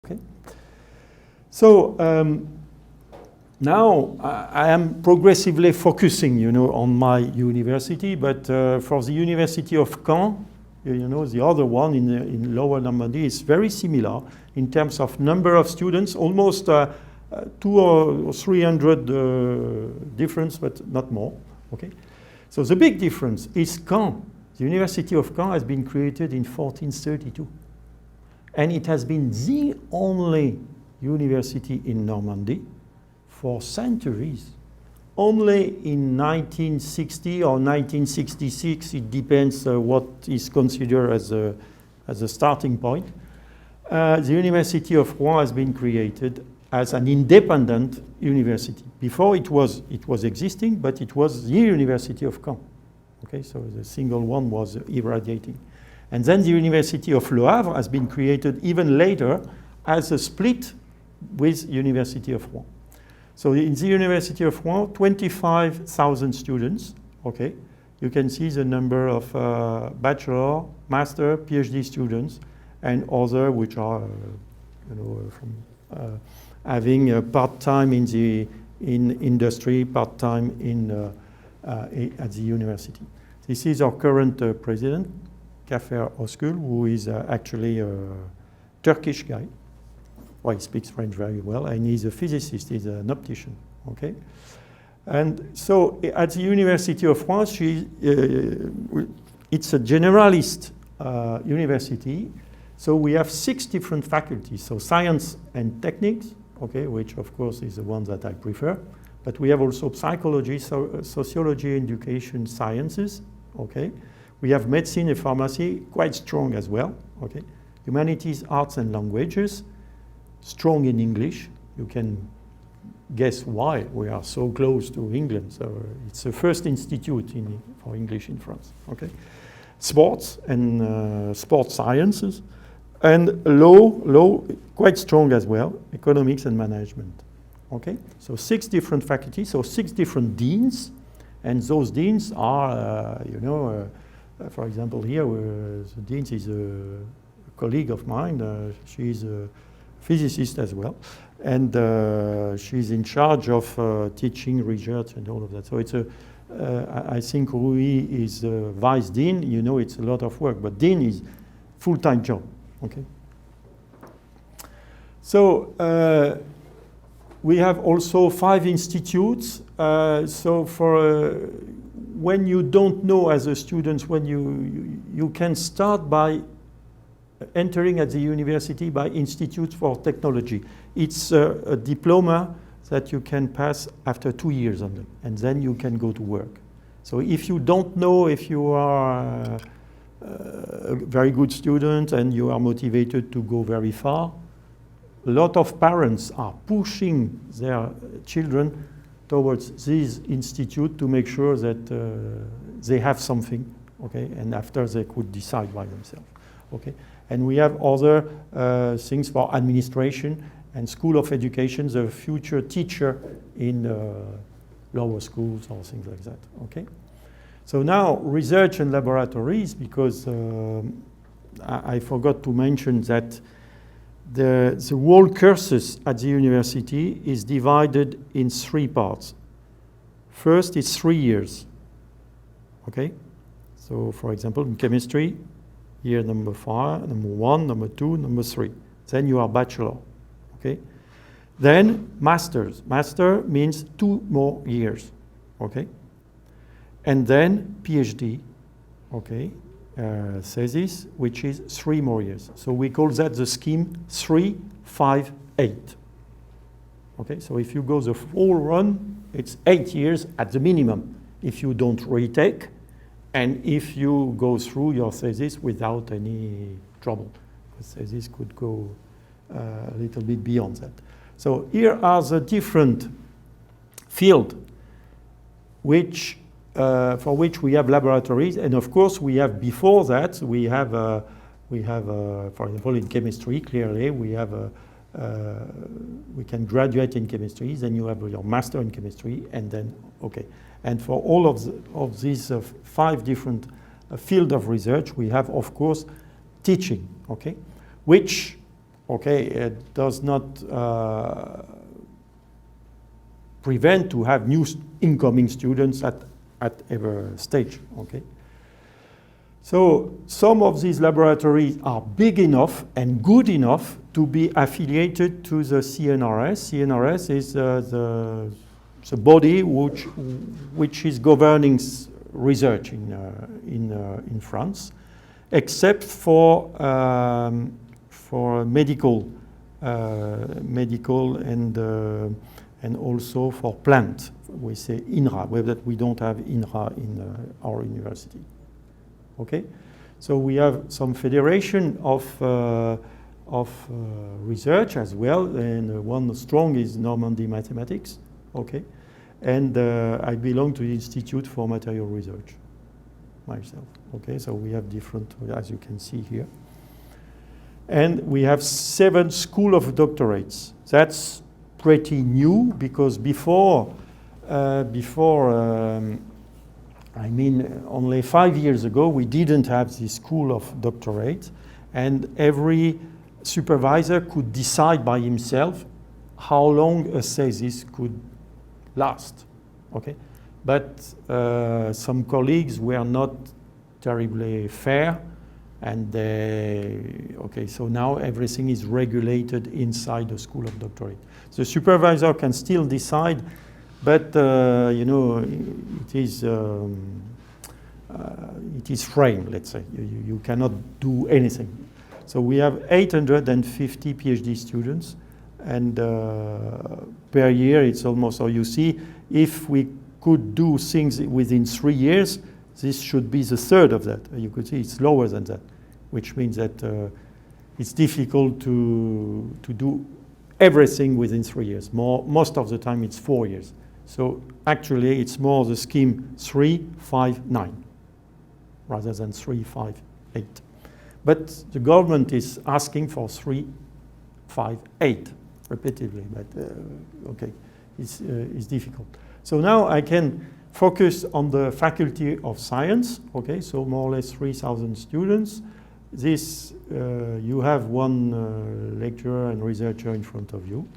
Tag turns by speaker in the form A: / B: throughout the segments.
A: Okay. So now I am progressively focusing, on my university, but for the University of Caen, the other one in Lower Normandy is very similar in terms of number of students, almost 200 or 300 difference, but not more. Okay. So the big difference is Caen. The University of Caen has been created in 1432. And it has been the only university in Normandy for centuries. Only in 1960 or 1966, it depends what is considered as a starting point, the University of Rouen has been created as an independent university. Before it was existing, but it was the University of Caen. Okay, so the single one was irradiating. And then the University of Le Havre has been created even later as a split with University of Rouen. So in the University of Rouen, 25,000 students, okay? You can see the number of bachelor, master, PhD students, and other which are, from having part-time in industry, part-time at the university. This is our current president, Kafer Özgül, who is actually a Turkish guy. Well, he speaks French very well, and he's a physicist, he's an optician, okay? And so at the University of Rouen, it's a generalist university, so we have 6 different faculties, so science and techniques, okay, which of course is the one that I prefer, but we have also psychology, sociology, education, sciences, okay? We have medicine and pharmacy, quite strong as well, okay? Humanities, arts and languages, strong in English. You can guess why we are so close to England. So it's the first institute for English in France, okay? Sports and sports sciences, and law, quite strong as well, economics and management, okay? So 6 different faculties, so 6 different deans, and those deans are, for example, here, the dean is a colleague of mine. She's a physicist as well, and she's in charge of teaching, research, and all of that. So it's I think Rui is vice dean. It's a lot of work, but dean is full-time job. Okay. So we have also 5 institutes. So for when you don't know as a student, when you can start by entering at the university by Institute for Technology. It's a diploma that you can pass after 2 years only, and then you can go to work. So if you don't know if you are a very good student and you are motivated to go very far, a lot of parents are pushing their children towards this institute to make sure that they have something, okay, and after they could decide by themselves, okay. And we have other things for administration and School of Education, the future teacher in lower schools or things like that, okay? So now research and laboratories, because I forgot to mention that the whole courses at the university is divided in 3 parts. First, it's 3 years, okay? So for example, in chemistry, year number 1, number 2, number 3. Then you are bachelor, okay? Then masters. Master means 2 more years, okay? And then PhD, okay? Thesis, which is 3 more years. So we call that the scheme 3, 5, 8. Okay, so if you go the full run, it's 8 years at the minimum if you don't retake, and if you go through your thesis without any trouble. The thesis could go a little bit beyond that. So here are the different fields for which we have laboratories, and of course we have before that we have for example in chemistry, clearly we can graduate in chemistry, then you have your master in chemistry, and then okay. And for all of these 5 different fields of research, we have of course teaching, okay, which okay, it does not prevent to have new incoming students at every stage, okay? So some of these laboratories are big enough and good enough to be affiliated to the CNRS. CNRS is the body which is governing research in France, except for medical and also for plant. We say INRA, but we don't have INRA in our university. Okay, so we have some federation of research as well, and one strong is Normandy Mathematics. Okay, and I belong to the Institute for Material Research myself. Okay, so we have different, as you can see here, and we have 7 schools of doctorates. That's pretty new because before. I mean, only 5 years ago, we didn't have this school of doctorate, and every supervisor could decide by himself how long a thesis could last, okay? But some colleagues were not terribly fair, and okay, so now everything is regulated inside the school of doctorate. The supervisor can still decide, but you know, it is framed, let's say. You cannot do anything. So we have 850 PhD students, and per year it's almost, so you see, if we could do things within 3 years, this should be the third of that. You could see it's lower than that, which means that it's difficult to do everything within 3 years. Most of the time it's 4 years. So actually it's more the scheme 3, 5, 9 rather than 3, 5, 8. But the government is asking for 3, 5, 8 repeatedly, but okay, it's difficult. So now I can focus on the Faculty of Science, okay, so more or less 3,000 students. This, you have one lecturer and researcher in front of you.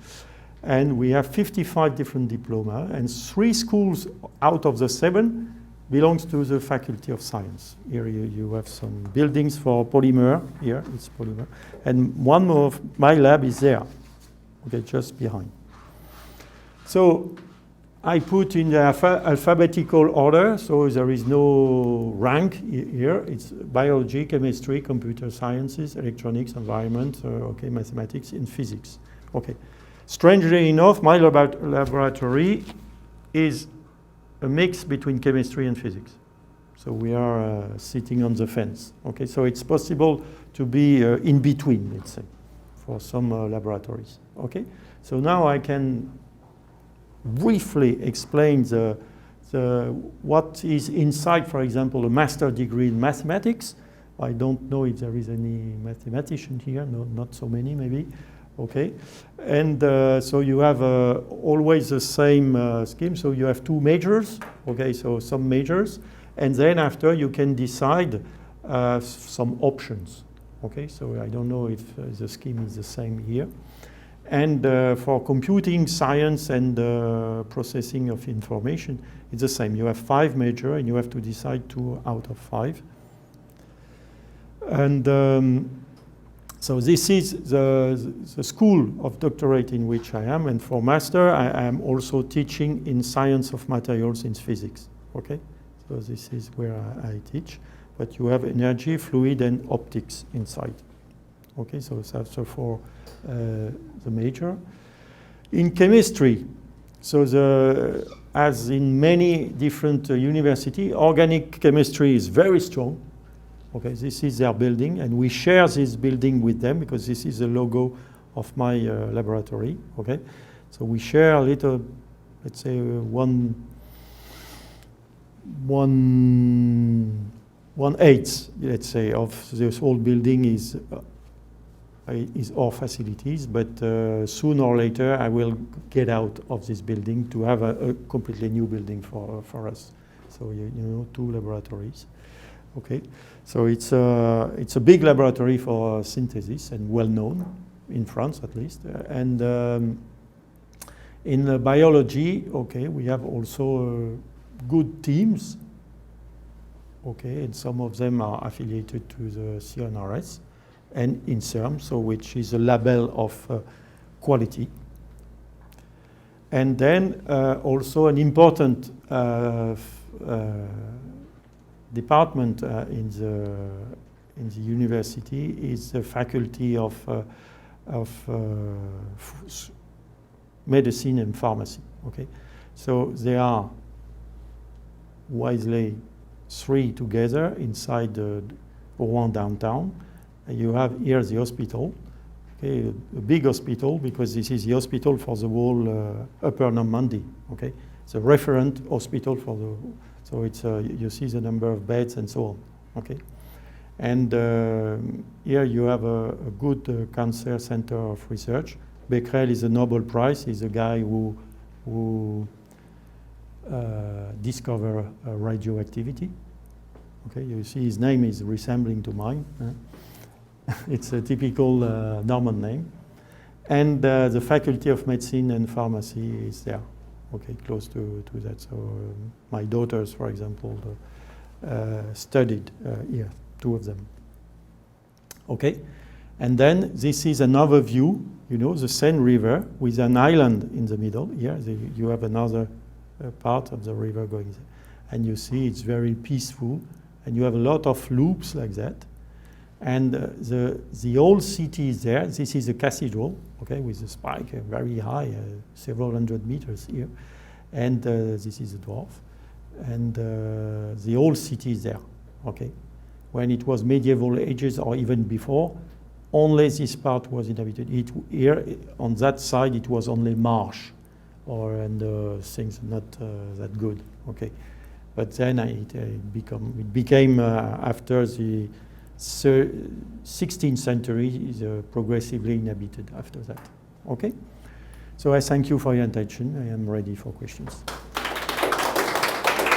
A: And we have 55 different diplomas, and 3 schools out of the 7 belongs to the Faculty of Science. Here you have some buildings for polymer, here it's polymer, and one of my lab is there, okay, just behind. So I put in the alphabetical order, so there is no rank here. It's biology, chemistry, computer sciences, electronics, environment, okay, mathematics, and physics. Okay. Strangely enough, my laboratory is a mix between chemistry and physics. So we are sitting on the fence. Okay, so it's possible to be in between, let's say, for some laboratories. Okay, so now I can briefly explain what is inside, for example, a master degree in mathematics. I don't know if there is any mathematician here, no, not so many maybe. Okay, and so you have always the same scheme. So you have 2 majors, okay, so some majors, and then after you can decide some options. Okay, so I don't know if the scheme is the same here. And for computing science and processing of information, it's the same. You have 5 major, and you have to decide 2 out of 5. And so this is the school of doctorate in which I am, and for master I am also teaching in science of materials in physics. Okay, so this is where I teach, but you have energy, fluid, and optics inside. Okay, so that's for the major. In chemistry, so as in many different universities, organic chemistry is very strong. Okay, this is their building, and we share this building with them because this is the logo of my laboratory. Okay, so we share a little, let's say, one eighth, let's say, of this whole building is our facilities. But sooner or later, I will get out of this building to have a completely new building for us. So you know, 2 laboratories. Okay, so it's a big laboratory for synthesis and well known. in France at least. In biology, okay, we have also good teams. Okay, and some of them are affiliated to the CNRS and INSERM, so which is a label of quality. And then also an important department in the university is the faculty of medicine and pharmacy. Okay, so there are wisely 3 together inside the Rouen downtown. You have here the hospital, okay, a big hospital, because this is the hospital for the whole Upper Normandy. Okay, it's a referent hospital for the. So it's you see the number of beds and so on. Okay, and here you have a good cancer center of research. Becquerel is a Nobel Prize. He's a guy who discovered radioactivity. Okay, you see his name is resembling to mine. It's a typical Norman name. And the Faculty of Medicine and Pharmacy is there, okay, close to that. So my daughters, for example, studied here, 2 of them. Okay, and then this is another view, you know, the Seine River with an island in the middle. Here you have another part of the river going there. And you see it's very peaceful. And you have a lot of loops like that. And the old city is there. This is a cathedral, okay, with a spike very high, several hundred meters here. And this is a dwarf. And the old city is there, okay. When it was medieval ages or even before, only this part was inhabited. Here, on that side, it was only marsh, and things not that good, okay. But then it became after the 16th century, progressively inhabited after that. Okay? So I thank you for your attention. I am ready for questions.